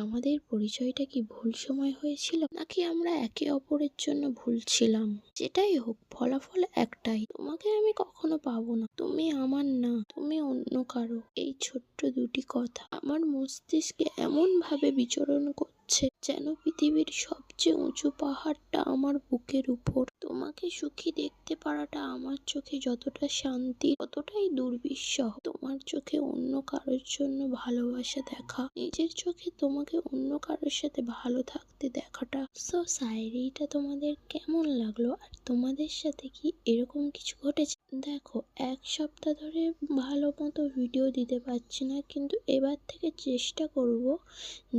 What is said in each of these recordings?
আমাদের পরিচয়টা কি ভুল সময় হয়েছিল, নাকি আমরা একে অপরের জন্য ভুল ছিলাম? যেটাই হোক, ফলাফল একটাই, তোমাকে আমি কখনো পাবো না। তুমি আমার না, তুমি অন্য কারো। এই ছোট্ট দুটি কথা আমার মস্তিষ্কে এমন ভাবে বিচরণ করছে, যেন পৃথিবীর সবচেয়ে উঁচু পাহাড়টা আমার বুকের উপর। তোমাকে সুখী দেখতে পারাটা আমার চোখে যতটা শান্তি, ততটাই দুর্বিষহ। তোমার চোখে অন্য কারোর জন্য ভালোবাসা দেখা, নিজের চোখে তোমাকে অন্য কারোর সাথে ভালো থাকতে দেখাটা। সো শায়েরিটা তোমাদের কেমন লাগলো? আর তোমাদের সাথে কি এরকম কিছু ঘটেছে? দেখো, 1 সপ্তাহ ধরে ভালো মতো ভিডিও দিতে পারছি না, কিন্তু এবার থেকে চেষ্টা করব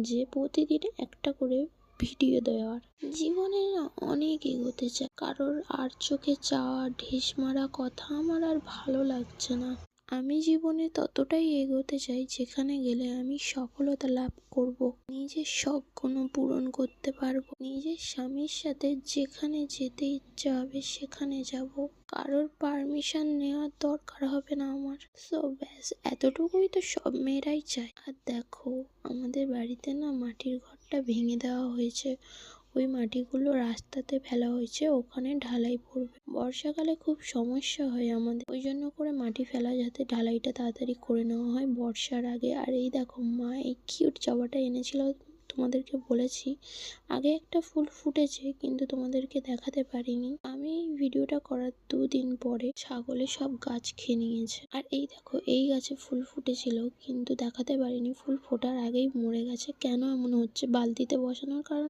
যে প্রতিদিন একটা করে ভিডিও দেওয়ার। জীবনে না অনেক এগোতে চাই, কারোর আর চোখে চাওয়া ঢিস মারা কথা আমার আর ভালো লাগছে না। আমি জীবনে ততটাই এগোতে চাই যেখানে গেলে আমি সফলতা লাভ করব, নিজের শখগুলো পূরণ করতে পারবো, নিজের স্বামীর সাথে যেখানে যেতে ইচ্ছা হবে সেখানে যাব, কারোর পারমিশন নেওয়ার দরকার হবে না আমার। সো ব্যাস, এতটুকুই তো সব মেয়েরাই চায়। আর দেখো, আমাদের বাড়িতে না মাটির ঘরটা ভেঙে দেওয়া হয়েছে। ওই মাটিগুলো রাস্তাতে ফেলা হয়েছে, ওখানে ঢালাই পড়বে। বর্ষাকালে খুব সমস্যা হয় আমাদের, ওই জন্য করে মাটি ফেলা, যাতে ঢালাইটা তাড়াতাড়ি করে নেওয়া হয় বর্ষার আগে। আর এই দেখো, মা এই কিউট জবাটা এনেছিল, তোমাদেরকে বলেছি। আগে একটা ফুল ফুটেছে, কিন্তু তোমাদেরকে দেখাতে পারিনি। আমি ভিডিওটা করার 2 দিন পরে ছাগলে সব গাছ খেয়ে নিয়েছে। আর এই দেখো, এই গাছে ফুল ফুটেছিল, কিন্তু দেখাতে পারিনি, ফুল ফোটার আগেই মরে গেছে। কেন এমন হচ্ছে? বালতিতে বসানোর কারণ